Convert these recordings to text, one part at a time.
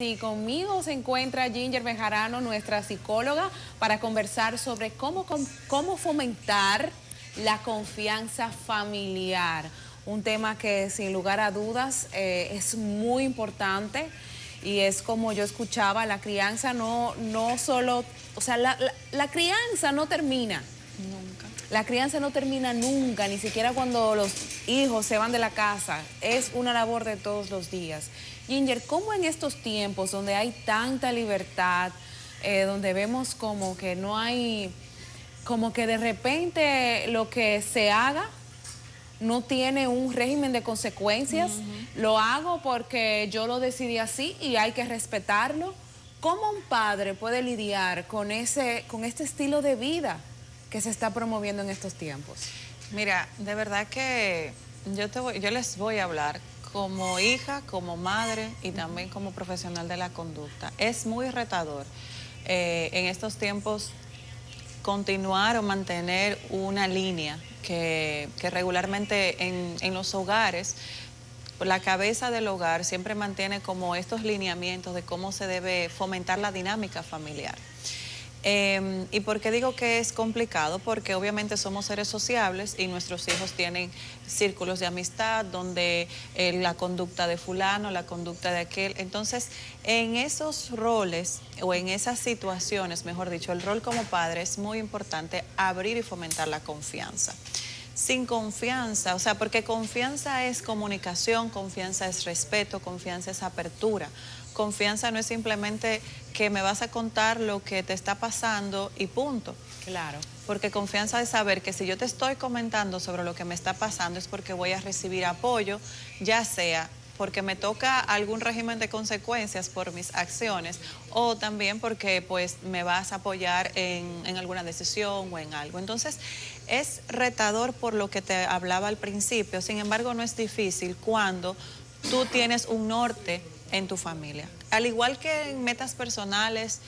Y conmigo se encuentra Ginger Bejarano, nuestra psicóloga, para conversar sobre cómo fomentar la confianza familiar. Un tema que sin lugar a dudas es muy importante y es como yo escuchaba, la crianza no solo, o sea, la crianza no termina. Nunca. La crianza no termina nunca, ni siquiera cuando los hijos se van de la casa. Es una labor de todos los días. Ginger, ¿cómo en estos tiempos donde hay tanta libertad, donde vemos como que no hay, como que de repente lo que se haga no tiene un régimen de consecuencias? Lo hago porque yo lo decidí así y hay que respetarlo. ¿Cómo un padre puede lidiar con este estilo de vida que se está promoviendo en estos tiempos? Mira, de verdad que yo les voy a hablar como hija, como madre y también como profesional de la conducta. Es muy retador en estos tiempos continuar o mantener una línea que regularmente en los hogares, la cabeza del hogar siempre mantiene como estos lineamientos de cómo se debe fomentar la dinámica familiar. ¿Y por qué digo que es complicado? Porque obviamente somos seres sociables y nuestros hijos tienen círculos de amistad donde la conducta de fulano, la conducta de aquel. Entonces, en esos roles o en esas situaciones, mejor dicho, el rol como padre es muy importante abrir y fomentar la confianza. Sin confianza, o sea, porque confianza es comunicación, confianza es respeto, confianza es apertura. Confianza no es simplemente que me vas a contar lo que te está pasando y punto. Claro. Porque confianza es saber que si yo te estoy comentando sobre lo que me está pasando es porque voy a recibir apoyo, ya sea porque me toca algún régimen de consecuencias por mis acciones o también porque pues me vas a apoyar en alguna decisión o en algo. Entonces es retador por lo que te hablaba al principio, sin embargo no es difícil cuando tú tienes un norte en tu familia. Al igual que en metas personales,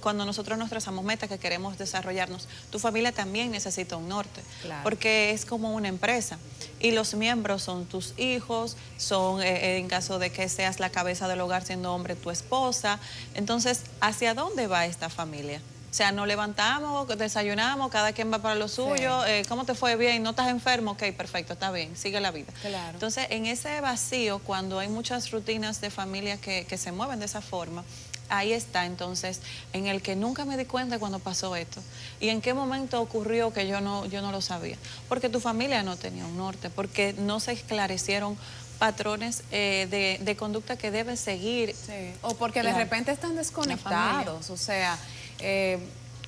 cuando nosotros nos trazamos metas que queremos desarrollarnos, tu familia también necesita un norte, Claro. porque es como una empresa y los miembros son tus hijos, son en caso de que seas la cabeza del hogar siendo hombre, tu esposa. Entonces, ¿hacia dónde va esta familia? O sea, nos levantamos, desayunamos, cada quien va para lo suyo. Sí. ¿Cómo te fue? Bien, ¿no estás enfermo? Ok, perfecto, está bien, sigue la vida. Claro. Entonces, en ese vacío, cuando hay muchas rutinas de familia que se mueven de esa forma, ahí está entonces en el que nunca me di cuenta cuando pasó esto. ¿Y en qué momento ocurrió que yo no lo sabía? Porque tu familia no tenía un norte, porque no se esclarecieron patrones de conducta que deben seguir. Sí. O porque de repente están desconectados, o sea,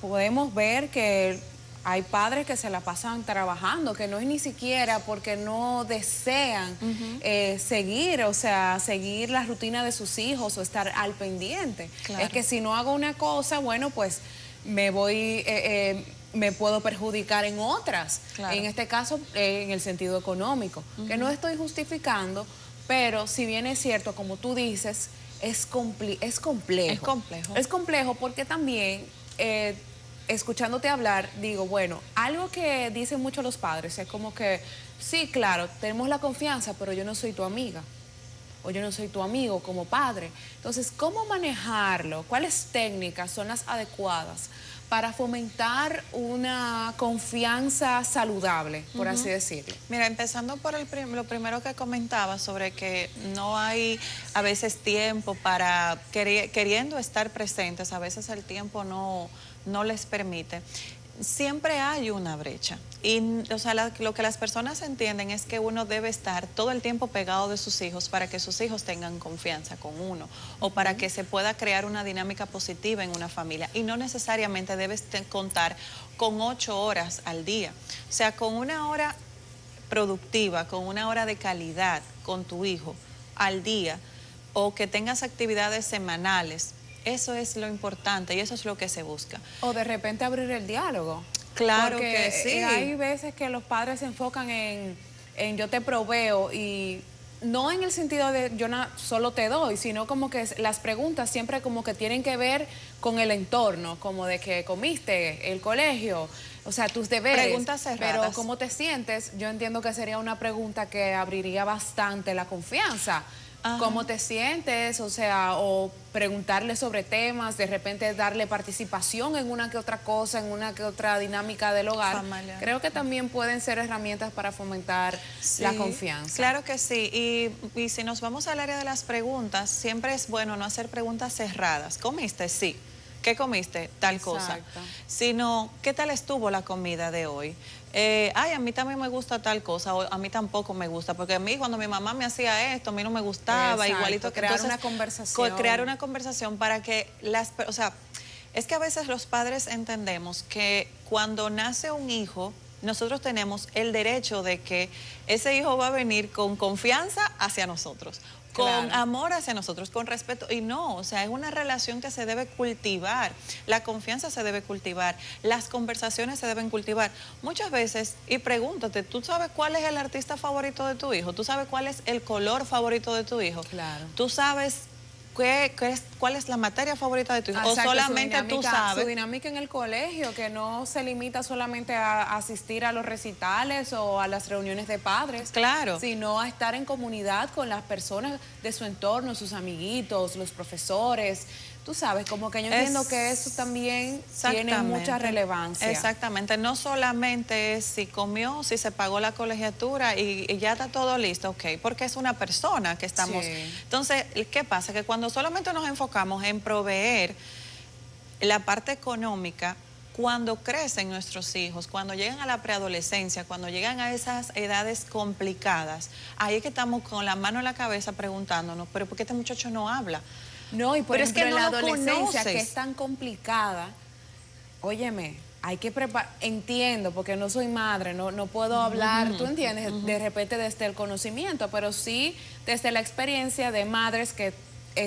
podemos ver que hay padres que se la pasan trabajando, que no es ni siquiera porque no desean seguir, o sea, seguir la rutina de sus hijos o estar al pendiente. Claro. Es que si no hago una cosa, bueno, pues me puedo perjudicar en otras. Claro. En este caso, en el sentido económico, que no estoy justificando, pero si bien es cierto, como tú dices, es complejo. Es complejo. Es complejo porque también, escuchándote hablar, digo, bueno, algo que dicen mucho los padres es como que, sí, claro, tenemos la confianza, pero yo no soy tu amiga. O yo no soy tu amigo como padre. Entonces, ¿cómo manejarlo? ¿Cuáles técnicas son las adecuadas para fomentar una confianza saludable, por así decirlo? Mira, empezando por lo primero que comentaba sobre que no hay a veces tiempo para queriendo estar presentes, a veces el tiempo no les permite. Siempre hay una brecha y o sea, lo que las personas entienden es que uno debe estar todo el tiempo pegado de sus hijos para que sus hijos tengan confianza con uno o para que se pueda crear una dinámica positiva en una familia y no necesariamente debes contar con 8 horas al día, o sea, con una hora productiva, con una hora de calidad con tu hijo al día o que tengas actividades semanales. Eso es lo importante y eso es lo que se busca. O de repente abrir el diálogo. Claro porque que sí. Hay veces que los padres se enfocan en yo te proveo y no en el sentido de yo solo te doy, sino como que las preguntas siempre como que tienen que ver con el entorno, como de que comiste, el colegio, o sea, tus deberes. Preguntas cerradas. Pero ¿cómo te sientes? Yo entiendo que sería una pregunta que abriría bastante la confianza. cómo te sientes, o sea, o preguntarle sobre temas, de repente darle participación en una que otra cosa, en una que otra dinámica del hogar. Familiar. Creo que también pueden ser herramientas para fomentar la confianza. Claro que sí, y si nos vamos al área de las preguntas, siempre es bueno no hacer preguntas cerradas. ¿Comiste? Sí. ¿Qué comiste? Tal cosa. Exacto. Sino, ¿qué tal estuvo la comida de hoy? Ay, a mí también me gusta tal cosa, o a mí tampoco me gusta, porque a mí cuando mi mamá me hacía esto, a mí no me gustaba, Exacto, igualito que crear entonces, una conversación. crear una conversación para que o sea, es que a veces los padres entendemos que cuando nace un hijo, nosotros tenemos el derecho de que ese hijo va a venir con confianza hacia nosotros, con amor hacia nosotros, con respeto, y no, o sea, es una relación que se debe cultivar, la confianza se debe cultivar, las conversaciones se deben cultivar. Muchas veces, y pregúntate, ¿tú sabes cuál es el artista favorito de tu hijo? ¿Tú sabes cuál es el color favorito de tu hijo? Claro. ¿Tú sabes cuál es la materia favorita de tu hijo? Exacto, o solamente tú sabes. Su dinámica en el colegio, que no se limita solamente a asistir a los recitales o a las reuniones de padres. Claro. Sino a estar en comunidad con las personas de su entorno, sus amiguitos, los profesores. Tú sabes, como que yo entiendo que eso también tiene mucha relevancia. Exactamente, no solamente es si comió, si se pagó la colegiatura y ya está todo listo, ok, porque es una persona que estamos... Sí. Entonces, ¿qué pasa? Que cuando solamente nos enfocamos en proveer la parte económica, cuando crecen nuestros hijos, cuando llegan a la preadolescencia, cuando llegan a esas edades complicadas, ahí es que estamos con la mano en la cabeza preguntándonos, pero ¿por qué este muchacho no habla? No, y por ejemplo, es que no en la lo adolescencia, conoces, que es tan complicada, óyeme, hay que preparar, entiendo, porque no soy madre, no puedo hablar, tú entiendes, de repente desde el conocimiento, pero sí desde la experiencia de madres que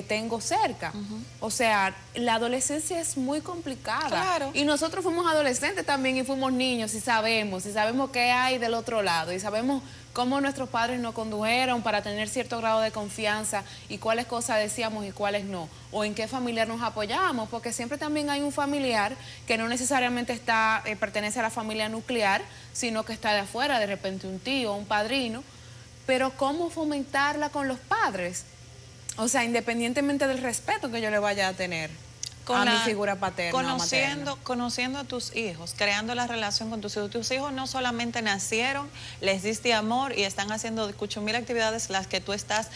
tengo cerca. O sea, la adolescencia es muy complicada. Claro. Y nosotros fuimos adolescentes también y fuimos niños y sabemos qué hay del otro lado y sabemos cómo nuestros padres nos condujeron para tener cierto grado de confianza y cuáles cosas decíamos y cuáles no, o en qué familiar nos apoyábamos, porque siempre también hay un familiar que no necesariamente pertenece a la familia nuclear, sino que está de afuera, de repente un tío, un padrino, pero cómo fomentarla con los padres, o sea, independientemente del respeto que yo le vaya a tener a mi figura paterna o materna. Conociendo a tus hijos, creando la relación con tus hijos. Tus hijos no solamente nacieron, les diste amor y están haciendo 8,000 actividades las que tú estás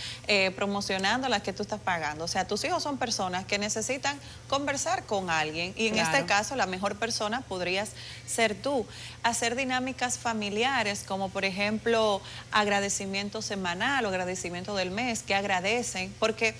promocionando, las que tú estás pagando. O sea, tus hijos son personas que necesitan conversar con alguien y en este caso la mejor persona podrías ser tú. Hacer dinámicas familiares como por ejemplo agradecimiento semanal o agradecimiento del mes, que agradecen, porque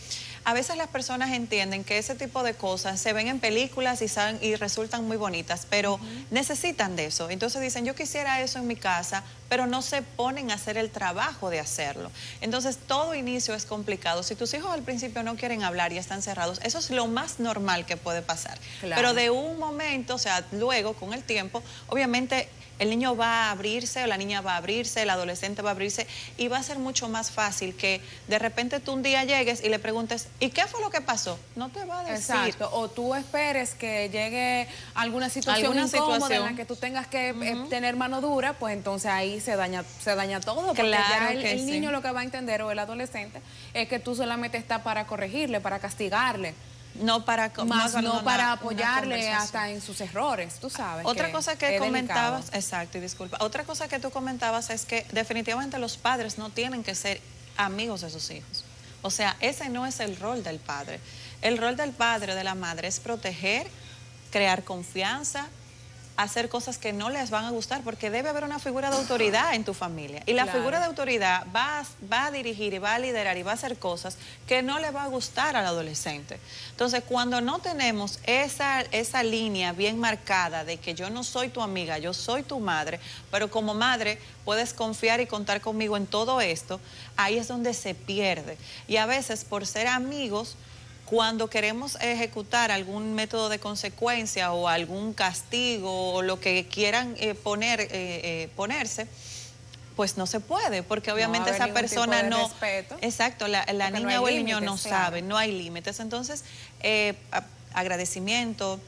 a veces las personas entienden que ese tipo de cosas se ven en películas y resultan muy bonitas, pero necesitan de eso. Entonces dicen, yo quisiera eso en mi casa, pero no se ponen a hacer el trabajo de hacerlo. Entonces todo inicio es complicado. Si tus hijos al principio no quieren hablar y están cerrados, eso es lo más normal que puede pasar. Claro. Pero de un momento, o sea, luego con el tiempo, obviamente el niño va a abrirse o la niña va a abrirse, el adolescente va a abrirse y va a ser mucho más fácil que de repente tú un día llegues y le preguntes, ¿y qué fue lo que pasó? No te va a decir. Exacto, o tú esperes que llegue alguna situación incómoda en la que tú tengas que tener mano dura, pues entonces ahí se daña todo, porque claro ya el niño lo que va a entender o el adolescente es que tú solamente estás para corregirle, para castigarle. No para apoyarle hasta en sus errores, tú sabes. Otra cosa que comentabas, exacto, y disculpa, otra cosa que tú comentabas es que definitivamente los padres no tienen que ser amigos de sus hijos. O sea, ese no es el rol del padre. El rol del padre, de la madre, es proteger, crear confianza, hacer cosas que no les van a gustar, porque debe haber una figura de autoridad en tu familia. Y la figura de autoridad va a dirigir y va a liderar y va a hacer cosas que no le va a gustar al adolescente. Entonces, cuando no tenemos esa línea bien marcada de que yo no soy tu amiga, yo soy tu madre, pero como madre puedes confiar y contar conmigo en todo esto, ahí es donde se pierde. Y a veces, por ser amigos, cuando queremos ejecutar algún método de consecuencia o algún castigo o lo que quieran ponerse, pues no se puede, porque obviamente esa persona no... Respeto, exacto, la niña o el niño no sabe, no hay límites. Entonces, agradecimiento,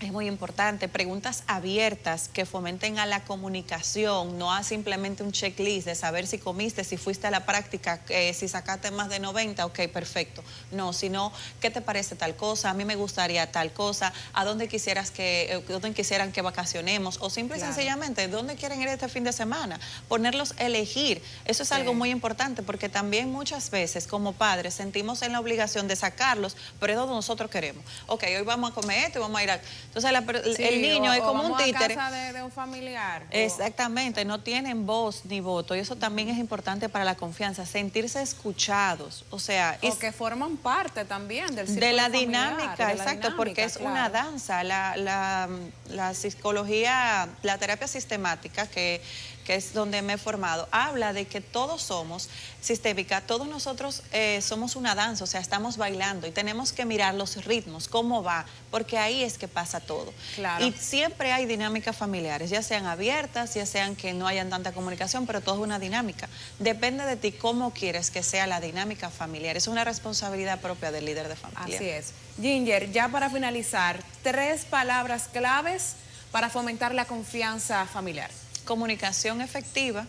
Es muy importante, preguntas abiertas que fomenten a la comunicación, no a simplemente un checklist de saber si comiste, si fuiste a la práctica, si sacaste más de 90, ok, perfecto. No, sino, ¿qué te parece tal cosa? A mí me gustaría tal cosa, ¿a dónde quisieran que vacacionemos? O simple y sencillamente, ¿dónde quieren ir este fin de semana? Ponerlos a elegir. Eso es algo muy importante porque también muchas veces como padres sentimos en la obligación de sacarlos, pero es donde nosotros queremos. Ok, hoy vamos a comer esto y vamos a ir a... Entonces el niño es como un títere. A casa de un familiar. Exactamente, no tienen voz ni voto y eso también es importante para la confianza, sentirse escuchados, o sea... O que forman parte también del círculo de la familiar, dinámica, de la exacto, dinámica, porque es una danza, la psicología, la terapia sistemática que es donde me he formado, habla de que todos somos sistémica, todos nosotros somos una danza, o sea, estamos bailando y tenemos que mirar los ritmos, cómo va, porque ahí es que pasa todo. Claro. Y siempre hay dinámicas familiares, ya sean abiertas, ya sean que no hayan tanta comunicación, pero todo es una dinámica. Depende de ti cómo quieres que sea la dinámica familiar. Es una responsabilidad propia del líder de familia. Así es. Ginger, ya para finalizar, 3 palabras claves para fomentar la confianza familiar. Comunicación efectiva,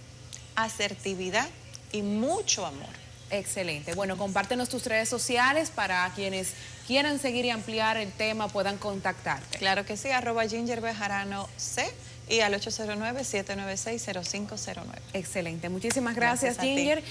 asertividad y mucho amor. Excelente. Bueno, compártenos tus redes sociales para quienes quieran seguir y ampliar el tema puedan contactarte. Claro que sí, @GingerBejaranoC y al 809-796-0509. Excelente. Muchísimas gracias, Ginger.